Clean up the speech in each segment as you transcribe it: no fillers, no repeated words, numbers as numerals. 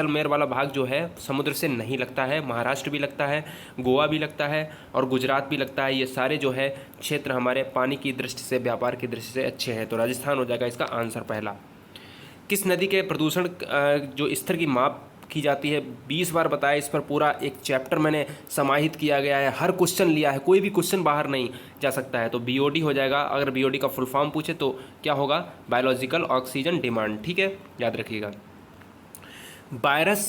जैसलमेर वाला भाग जो है समुद्र से नहीं लगता है, महाराष्ट्र भी लगता है, गोवा भी लगता है और गुजरात भी लगता है। ये सारे जो है क्षेत्र हमारे पानी की दृष्टि से, व्यापार की दृष्टि से अच्छे हैं। तो राजस्थान हो जाएगा इसका आंसर पहला। किस नदी के प्रदूषण जो स्तर की माप की जाती है, 20 बार बताया। इस पर पूरा एक चैप्टर मैंने समाहित किया गया है, हर क्वेश्चन लिया है, कोई भी क्वेश्चन बाहर नहीं जा सकता है। तो बीओडी हो जाएगा। अगर बीओडी का फुल फॉर्म पूछे तो क्या होगा, बायोलॉजिकल ऑक्सीजन डिमांड। ठीक है, याद रखिएगा। वायरस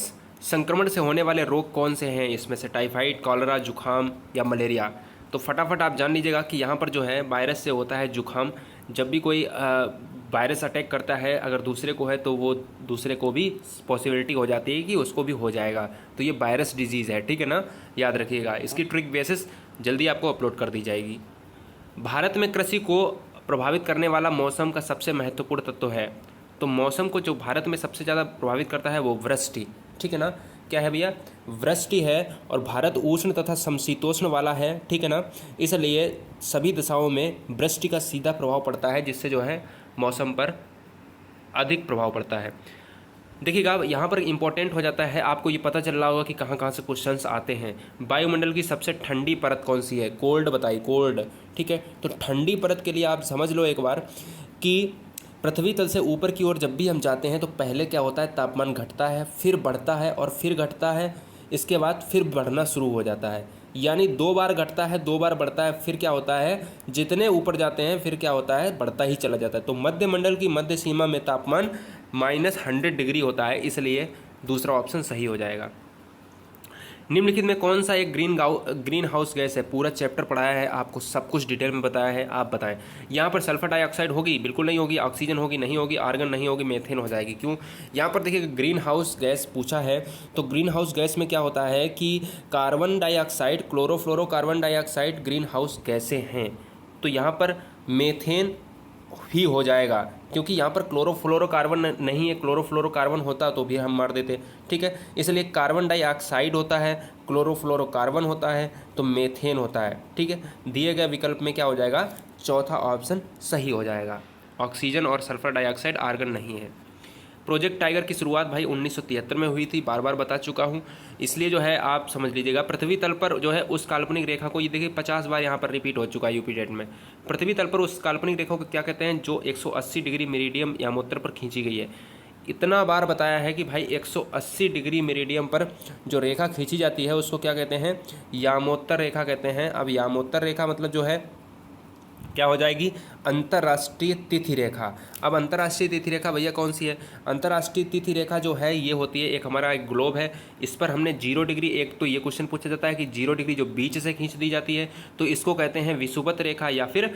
संक्रमण से होने वाले रोग कौन से हैं, इसमें से टाइफाइड, कॉलरा, जुखाम या मलेरिया। तो फटाफट आप जान लीजिएगा कि यहाँ पर जो है वायरस से होता है जुखाम। जब भी कोई वायरस अटैक करता है अगर दूसरे को है तो वो दूसरे को भी पॉसिबिलिटी हो जाती है कि उसको भी हो जाएगा। तो ये वायरस डिजीज़ है, ठीक है ना, याद रखिएगा। इसकी ट्रिक बेसिस जल्दी आपको अपलोड कर दी जाएगी। भारत में कृषि को प्रभावित करने वाला मौसम का सबसे महत्वपूर्ण तत्व है। तो मौसम को जो भारत में सबसे ज़्यादा प्रभावित करता है वो वृष्टि, ठीक है ना, क्या है भैया, वृष्टि है। और भारत उष्ण तथा समशीतोष्ण वाला है, ठीक है ना, इसलिए सभी दिशाओं में वृष्टि का सीधा प्रभाव पड़ता है, जिससे जो है मौसम पर अधिक प्रभाव पड़ता है। देखिएगा यहाँ पर इंपॉर्टेंट हो जाता है, आपको ये पता चल रहा होगा कि कहाँ कहाँ से क्वेश्चंस आते हैं। वायुमंडल की सबसे ठंडी परत कौन सी है, कोल्ड बताइए, कोल्ड, ठीक है। तो ठंडी परत के लिए आप समझ लो एक बार कि पृथ्वी तल से ऊपर की ओर जब भी हम जाते हैं तो पहले क्या होता है, तापमान घटता है, फिर बढ़ता है और फिर घटता है, इसके बाद फिर बढ़ना शुरू हो जाता है। यानी 2 बार घटता है, 2 बार बढ़ता है, फिर क्या होता है, जितने ऊपर जाते हैं फिर क्या होता है, बढ़ता ही चला जाता है। तो मध्य मंडल की मध्य सीमा में तापमान -100 डिग्री होता है, इसलिए दूसरा ऑप्शन सही हो जाएगा। निम्नलिखित में कौन सा एक ग्रीन हाउस गैस है, पूरा चैप्टर पढ़ाया है आपको, सब कुछ डिटेल में बताया है, आप बताएं। यहाँ पर सल्फर डाइऑक्साइड होगी, बिल्कुल नहीं होगी। ऑक्सीजन होगी, नहीं होगी। आर्गन नहीं होगी, मेथेन हो जाएगी। क्यों, यहाँ पर देखिए ग्रीन हाउस गैस पूछा है, तो ग्रीन हाउस गैस में क्या होता है कि carbon dioxide, chlorofluorocarbon dioxide green house गैसें हैं। तो यहाँ पर मेथेन ही हो जाएगा, क्योंकि यहाँ पर क्लोरोफ्लोरोकार्बन नहीं है। क्लोरोफ्लोरोकार्बन होता तो भी हम मार देते, ठीक है। इसलिए कार्बन डाइऑक्साइड होता है, क्लोरोफ्लोरोकार्बन होता है, तो मेथेन होता है, ठीक है। दिए गए विकल्प में क्या हो जाएगा, चौथा ऑप्शन सही हो जाएगा। ऑक्सीजन और सल्फर डाइऑक्साइड आर्गन नहीं है। प्रोजेक्ट टाइगर की शुरुआत भाई 1973 में हुई थी, बार बार बता चुका हूँ, इसलिए जो है आप समझ लीजिएगा। पृथ्वी तल पर जो है उस काल्पनिक रेखा को, ये देखिए 50 बार यहाँ पर रिपीट हो चुका है यूपी डेट में। पृथ्वी तल पर उस काल्पनिक रेखा को क्या कहते हैं, जो 180 डिग्री मेरिडियम यामोत्तर पर खींची गई है। इतना बार बताया है कि भाई 180 डिग्री मेरिडियम पर जो रेखा खींची जाती है उसको क्या कहते हैं, यामोत्तर रेखा कहते हैं। अब यामोत्तर रेखा मतलब जो है क्या हो जाएगी, अंतर्राष्ट्रीय तिथि रेखा। अब अंतर्राष्ट्रीय तिथि रेखा भैया कौन सी है, अंतर्राष्ट्रीय तिथि रेखा जो है ये होती है, एक हमारा एक ग्लोब है, इस पर हमने 0 डिग्री, एक तो ये क्वेश्चन पूछा जाता है कि 0 डिग्री जो बीच से खींच दी जाती है, तो इसको कहते हैं विषुवत रेखा या फिर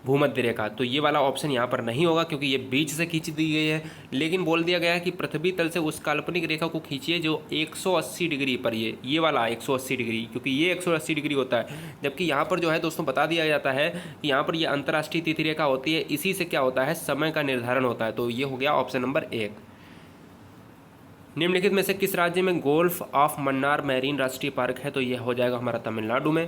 भूमध्य रेखा। तो ये वाला ऑप्शन यहाँ पर नहीं होगा क्योंकि ये बीच से खींच दी गई है। लेकिन बोल दिया गया है कि पृथ्वी तल से उस काल्पनिक रेखा को खींचिए जो 180 डिग्री पर, ये वाला 180 डिग्री, क्योंकि ये 180 डिग्री होता है। जबकि यहाँ पर जो है दोस्तों बता दिया जाता है कि यहाँ पर ये अंतर्राष्ट्रीय तिथि रेखा होती है, इसी से क्या होता है, समय का निर्धारण होता है। तो ये हो गया ऑप्शन नंबर 1। निम्नलिखित में से किस राज्य में गोल्फ ऑफ मन्नार मैरीन राष्ट्रीय पार्क है, तो ये हो जाएगा हमारा तमिलनाडु में।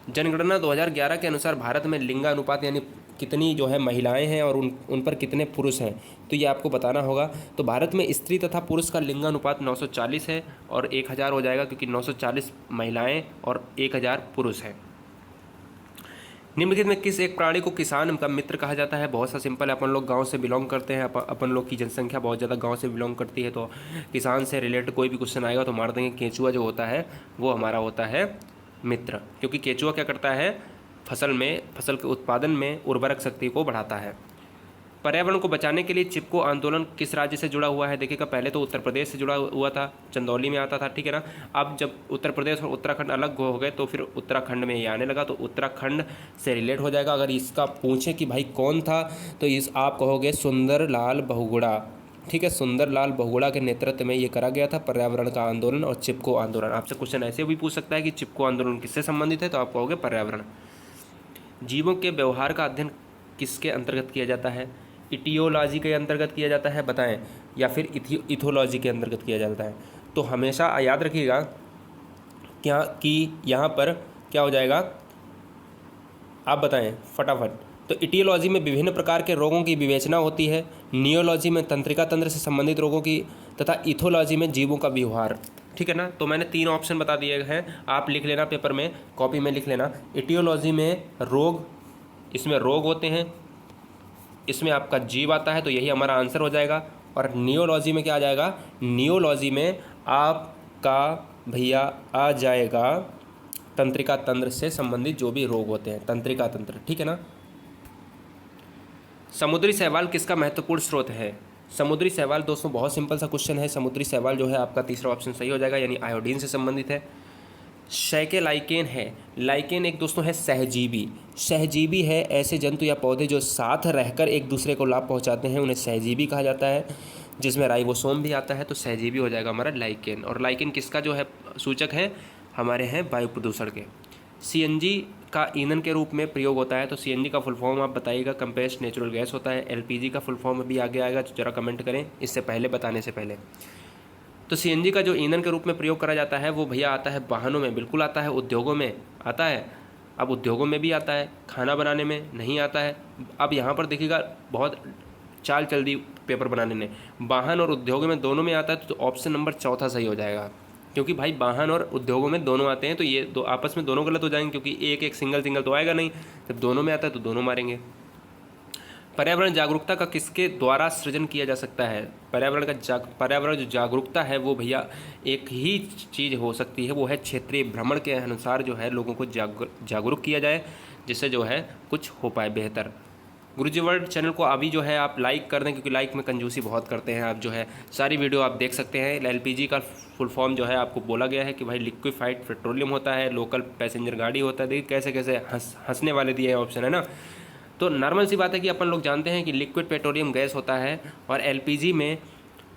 जनगणना 2011 के अनुसार भारत में लिंगानुपात यानी कितनी जो है महिलाएं हैं और उन पर कितने पुरुष हैं, तो ये आपको बताना होगा। तो भारत में स्त्री तथा पुरुष का लिंगानुपात 940 है और 1000 हो जाएगा, क्योंकि 940 महिलाएं और 1000 पुरुष हैं। निम्नलिखित में किस एक प्राणी को किसान का मित्र कहा जाता है, बहुत सा सिंपल है। अपन लोग गांव से बिलोंग करते हैं, अपन लोग की जनसंख्या बहुत ज़्यादा गांव से बिलोंग करती है, तो किसान से रिलेटेड कोई भी क्वेश्चन आएगा तो मार देंगे। केंचुआ जो होता है वो हमारा होता है मित्र, क्योंकि केंचुआ क्या करता है, फसल के उत्पादन में उर्वरक शक्ति को बढ़ाता है। पर्यावरण को बचाने के लिए चिपको आंदोलन किस राज्य से जुड़ा हुआ है, देखिएगा पहले तो उत्तर प्रदेश से जुड़ा हुआ था, चंदौली में आता था, ठीक है ना। अब जब उत्तर प्रदेश और उत्तराखंड अलग हो गए तो फिर उत्तराखंड में ये आने लगा, तो उत्तराखंड से रिलेट हो जाएगा। अगर इसका पूछे कि भाई कौन था, तो इस आप कहोगे सुंदरलाल बहुगुणा, ठीक है। सुंदरलाल बहुगुणा के नेतृत्व में ये करा गया था पर्यावरण का आंदोलन और चिपको आंदोलन। आपसे क्वेश्चन ऐसे भी पूछ सकता है कि चिपको आंदोलन किससे संबंधित है, तो आप कहोगे पर्यावरण। जीवों के व्यवहार का अध्ययन किसके अंतर्गत किया जाता है, इटियोलॉजी के अंतर्गत किया जाता है, बताएं, या फिर इथोलॉजी के अंतर्गत किया जाता है। तो हमेशा याद रखिएगा क्या कि यहाँ पर क्या हो जाएगा, आप बताएं फटाफट। तो इटियोलॉजी में विभिन्न प्रकार के रोगों की विवेचना होती है। नियोलॉजी में तंत्रिका तंत्र से संबंधित रोगों की तथा इथोलॉजी में जीवों का व्यवहार। ठीक है ना। तो मैंने 3 ऑप्शन बता दिए हैं, आप लिख लेना पेपर में, कॉपी में लिख लेना। इटियोलॉजी में रोग, इसमें रोग होते हैं, इसमें आपका जीव आता है, तो यही हमारा आंसर हो जाएगा। और नियोलॉजी में क्या आ जाएगा, नियोलॉजी में आपका भैया आ जाएगा तंत्रिका तंत्र से संबंधित जो भी रोग होते हैं, तंत्रिका तंत्र। ठीक है ना। समुद्री शैवाल किसका महत्वपूर्ण स्रोत है? समुद्री शैवाल दोस्तों बहुत सिंपल सा क्वेश्चन है। समुद्री शैवाल जो है आपका तीसरा ऑप्शन सही हो जाएगा, यानी आयोडीन से संबंधित है। शैके लाइकेन है, लाइकेन एक दोस्तों है सहजीवी। सहजीवी है ऐसे जंतु या पौधे जो साथ रहकर एक दूसरे को लाभ पहुंचाते हैं, उन्हें सहजीवी कहा जाता है, जिसमें राइबोसोम भी आता है, तो सहजीवी हो जाएगा हमारा लाइकेन। और लाइकेन किसका जो है सूचक है, हमारे हैं वायु प्रदूषण के। सीएनजी का ईंधन के रूप में प्रयोग होता है, तो सीएनजी का फुल फॉर्म आप बताइएगा। कंप्रेस्ड नेचुरल गैस होता है। एलपीजी का फुल फॉर्म भी आगे आएगा, तो जरा कमेंट करें इससे पहले, बताने से पहले। तो सीएनजी का जो ईंधन के रूप में प्रयोग करा जाता है वो भैया आता है वाहनों में, बिल्कुल आता है, उद्योगों में आता है। अब उद्योगों में भी आता है, खाना बनाने में नहीं आता है। अब यहाँ पर देखिएगा बहुत चाल चल दी पेपर बनाने में, वाहन और उद्योगों में दोनों में आता है, तो ऑप्शन नंबर चौथा सही हो जाएगा। क्योंकि भाई वाहन और उद्योगों में दोनों आते हैं, तो ये दो आपस में दोनों गलत हो जाएंगे, क्योंकि एक एक सिंगल तो आएगा नहीं। जब दोनों में आता है तो दोनों मारेंगे। पर्यावरण जागरूकता का किसके द्वारा सृजन किया जा सकता है? पर्यावरण जो जागरूकता है वो भैया एक ही चीज़ हो सकती है, वो है क्षेत्रीय भ्रमण के अनुसार जो है लोगों को जागरूक किया जाए, जिससे जो है कुछ हो पाए बेहतर। गुरुजी वर्ल्ड चैनल को अभी जो है आप लाइक कर दें, क्योंकि लाइक में कंजूसी बहुत करते हैं आप, जो है सारी वीडियो आप देख सकते हैं। एलपीजी का फुल फॉर्म जो है आपको बोला गया है कि भाई लिक्विफाइड पेट्रोलियम होता है, लोकल पैसेंजर गाड़ी होता है। देखिए कैसे कैसे हंसने वाले दिए ऑप्शन है ना। तो नॉर्मल सी बात है कि अपन लोग जानते हैं कि लिक्विड पेट्रोलियम गैस होता है। और एलपीजी में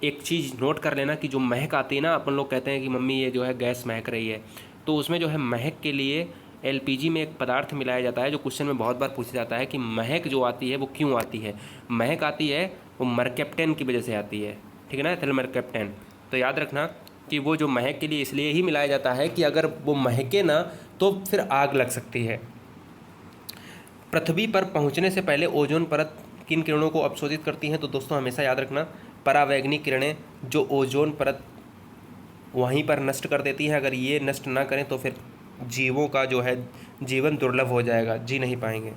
एक चीज़ नोट कर लेना कि जो महक आती है ना, अपन लोग कहते हैं कि मम्मी ये जो है गैस महक रही है, तो उसमें जो है महक के लिए एलपीजी में एक पदार्थ मिलाया जाता है, जो क्वेश्चन में बहुत बार पूछा जाता है कि महक जो आती है वो क्यों आती है। महक आती है वो मरकेप्टेन की वजह से आती है, ठीक है ना, एथिल मरकेप्टेन। तो याद रखना कि वो जो महक के लिए इसलिए ही मिलाया जाता है कि अगर वो महके ना तो फिर आग लग सकती है। पृथ्वी पर पहुंचने से पहले ओजोन परत किन किरणों को अवशोषित करती हैं? तो दोस्तों हमेशा याद रखना, परावैंगनिक किरणें जो ओजोन परत वहीं पर नष्ट कर देती हैं। अगर ये नष्ट ना करें तो फिर जीवों का जो है जीवन दुर्लभ हो जाएगा, जी नहीं पाएंगे।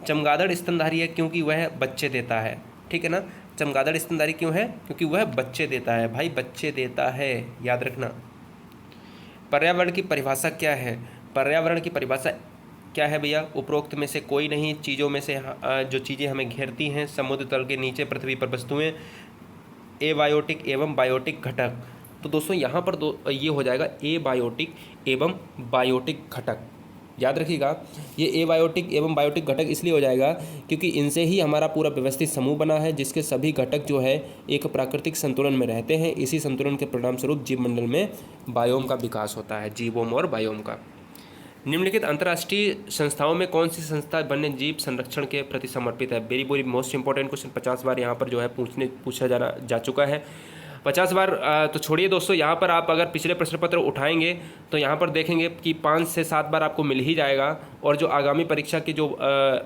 चमगादड़ स्तनधारी है क्योंकि वह बच्चे देता है, ठीक है ना। चमगादड़ स्तनधारी क्यों है? क्योंकि वह बच्चे देता है, भाई बच्चे देता है, याद रखना। पर्यावरण की परिभाषा क्या है? पर्यावरण की परिभाषा क्या है भैया? उपरोक्त में से कोई नहीं चीज़ों में से जो चीज़ें हमें घेरती हैं, समुद्र तल के नीचे पृथ्वी पर वस्तुएं, एबायोटिक एवं बायोटिक घटक। तो दोस्तों यहाँ पर ये हो जाएगा एबायोटिक एवं बायोटिक घटक। याद रखिएगा, ये एबायोटिक एवं बायोटिक घटक इसलिए हो जाएगा क्योंकि इनसे ही हमारा पूरा व्यवस्थित समूह बना है, जिसके सभी घटक जो है एक प्राकृतिक संतुलन में रहते हैं। इसी संतुलन के परिणाम स्वरूप जीव मंडल में बायोम का विकास होता है, जीवोम और बायोम का। निम्नलिखित अंतर्राष्ट्रीय संस्थाओं में कौन सी संस्था वन्य जीव संरक्षण के प्रति समर्पित है? वेरी मोस्ट इंपॉर्टेंट क्वेश्चन, 50 बार यहाँ पर जो है पूछा जा चुका है। 50 बार तो छोड़िए दोस्तों, यहाँ पर आप अगर पिछले प्रश्न पत्र उठाएंगे तो यहाँ पर देखेंगे कि 5 से 7 बार आपको मिल ही जाएगा। और जो आगामी परीक्षा की जो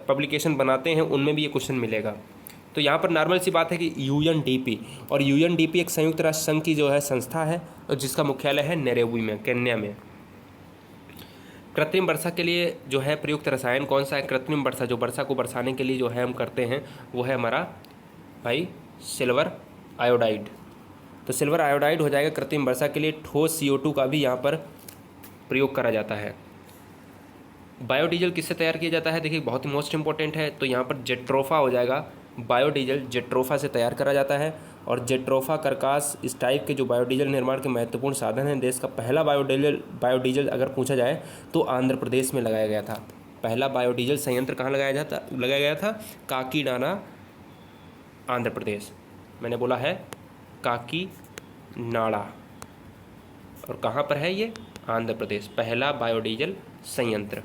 पब्लिकेशन बनाते हैं उनमें भी ये क्वेश्चन मिलेगा। तो यहाँ पर नॉर्मल सी बात है कि यूएनडीपी, और यूएनडीपी एक संयुक्त राष्ट्र संघ की जो है संस्था है, और जिसका मुख्यालय है नैरोबी में, केन्या में। कृत्रिम वर्षा के लिए जो है प्रयुक्त रसायन कौन सा है? कृत्रिम वर्षा, जो वर्षा को बरसाने के लिए जो है हम करते हैं, वो है हमारा भाई सिल्वर आयोडाइड। तो सिल्वर आयोडाइड हो जाएगा कृत्रिम वर्षा के लिए। ठोस CO2 का भी यहाँ पर प्रयोग करा जाता है। बायोडीजल किससे तैयार किया जाता है? देखिए बहुत ही मोस्ट इंपॉर्टेंट है, तो यहाँ पर जेट्रोफा हो जाएगा। बायोडीजल जेट्रोफा से तैयार करा जाता है। और जेट्रोफा करकास इस टाइप के जो बायोडीजल निर्माण के महत्वपूर्ण साधन हैं। देश का पहला बायोडीजल अगर पूछा जाए तो आंध्र प्रदेश में लगाया गया था। पहला बायोडीजल संयंत्र कहाँ लगाया गया था? काकीनाडा, आंध्र प्रदेश। मैंने बोला है काकीनाडा, और कहाँ पर है ये? आंध्र प्रदेश, पहला बायोडीजल संयंत्र।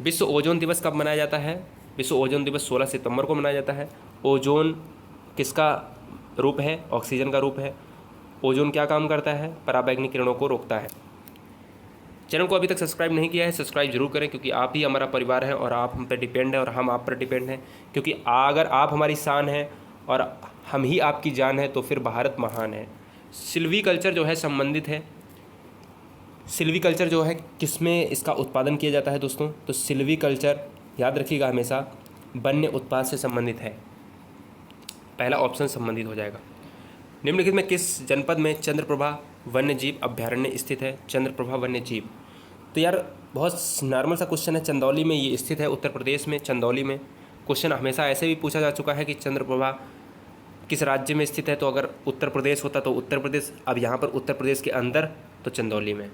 विश्व ओजोन दिवस कब मनाया जाता है? विश्व ओजोन दिवस 16 सितंबर को मनाया जाता है। ओजोन किसका रूप है? ऑक्सीजन का रूप है। ओजोन क्या काम करता है? पराबैंगनी किरणों को रोकता है। चैनल को अभी तक सब्सक्राइब नहीं किया है, सब्सक्राइब जरूर करें, क्योंकि आप ही हमारा परिवार है और आप हम पर डिपेंड है और हम आप पर डिपेंड हैं। क्योंकि अगर आप हमारी शान हैं और हम ही आपकी जान है, तो फिर भारत महान है। सिल्वीकल्चर जो है संबंधित है, सिल्वीकल्चर जो है किसमें इसका उत्पादन किया जाता है दोस्तों? तो सिल्वीकल्चर याद रखिएगा हमेशा वन्य उत्पाद से संबंधित है। पहला ऑप्शन संबंधित हो जाएगा। निम्नलिखित में किस जनपद में चंद्रप्रभा वन्यजीव अभ्यारण्य स्थित है? चंद्रप्रभा वन्यजीव, तो यार बहुत नॉर्मल सा क्वेश्चन है। चंदौली में ये स्थित है, उत्तर प्रदेश में, चंदौली में। क्वेश्चन हमेशा ऐसे भी पूछा जा चुका है कि चंद्रप्रभा किस राज्य में स्थित है, तो अगर उत्तर प्रदेश होता तो उत्तर प्रदेश, अब यहाँ पर उत्तर प्रदेश के अंदर तो चंदौली में।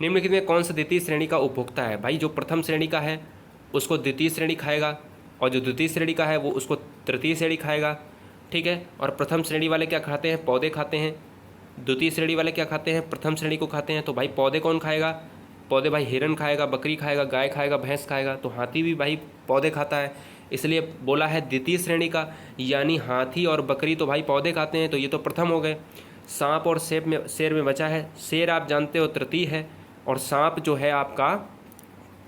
निम्नलिखित में कौन सा द्वितीय श्रेणी का उपभोक्ता है? भाई जो प्रथम श्रेणी का है उसको द्वितीय श्रेणी खाएगा, और जो द्वितीय श्रेणी का है वो उसको तृतीय श्रेणी खाएगा, ठीक है। और प्रथम श्रेणी वाले क्या खाते हैं? पौधे खाते हैं। द्वितीय श्रेणी वाले क्या खाते हैं? प्रथम श्रेणी को खाते हैं। तो भाई पौधे कौन खाएगा? पौधे भाई हिरन खाएगा, बकरी खाएगा, गाय खाएगा, भैंस खाएगा। तो हाथी भी भाई पौधे खाता है, इसलिए बोला है द्वितीय श्रेणी का, यानी हाथी और बकरी तो भाई पौधे खाते हैं, तो ये तो प्रथम हो गए। सांप और शेर में बचा है। शेर आप जानते हो तृतीय है, और सांप जो है आपका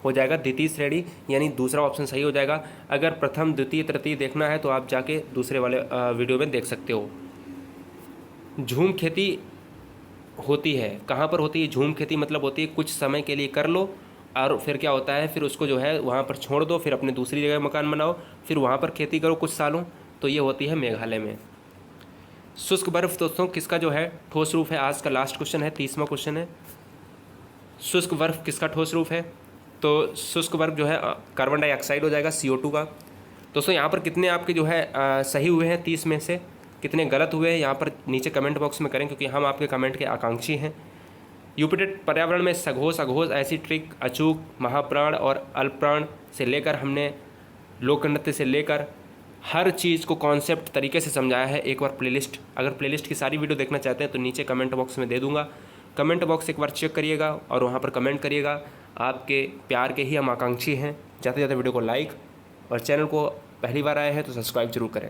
हो जाएगा द्वितीय श्रेणी, यानी दूसरा ऑप्शन सही हो जाएगा। अगर प्रथम द्वितीय तृतीय देखना है तो आप जाके दूसरे वाले वीडियो में देख सकते हो। झूम खेती होती है, कहाँ पर होती है झूम खेती? मतलब होती है कुछ समय के लिए कर लो और फिर क्या होता है, फिर उसको जो है वहाँ पर छोड़ दो, फिर अपने दूसरी जगह मकान बनाओ, फिर वहाँ पर खेती करो कुछ सालों। तो ये होती है मेघालय में। शुष्क बर्फ दोस्तों किसका जो है ठोस रूप है? आज का लास्ट क्वेश्चन है, 30वां क्वेश्चन है। शुष्क बर्फ किसका ठोस रूप है? तो शुष्क बर्फ जो है कार्बन डाइऑक्साइड हो जाएगा, CO2 का। दोस्तों यहाँ पर कितने आपके जो है सही हुए हैं 30 में से, कितने गलत हुए हैं यहाँ पर नीचे कमेंट बॉक्स में करें, क्योंकि हम आपके कमेंट के आकांक्षी हैं। यूपिटेट पर्यावरण में सघोष अघोष ऐसी ट्रिक, अचूक, महाप्राण और अल्पप्राण से लेकर हमने लोक नृत्य से लेकर हर चीज़ को कॉन्सेप्ट तरीके से समझाया है। एक बार प्लेलिस्ट, अगर प्लेलिस्ट की सारी वीडियो देखना चाहते हैं तो नीचे कमेंट बॉक्स में दे दूंगा। कमेंट बॉक्स एक बार चेक करिएगा और वहाँ पर कमेंट करिएगा। आपके प्यार के ही हम आकांक्षी हैं। जाते जाते वीडियो को लाइक और चैनल को पहली बार आए हैं तो सब्सक्राइब जरूर करें।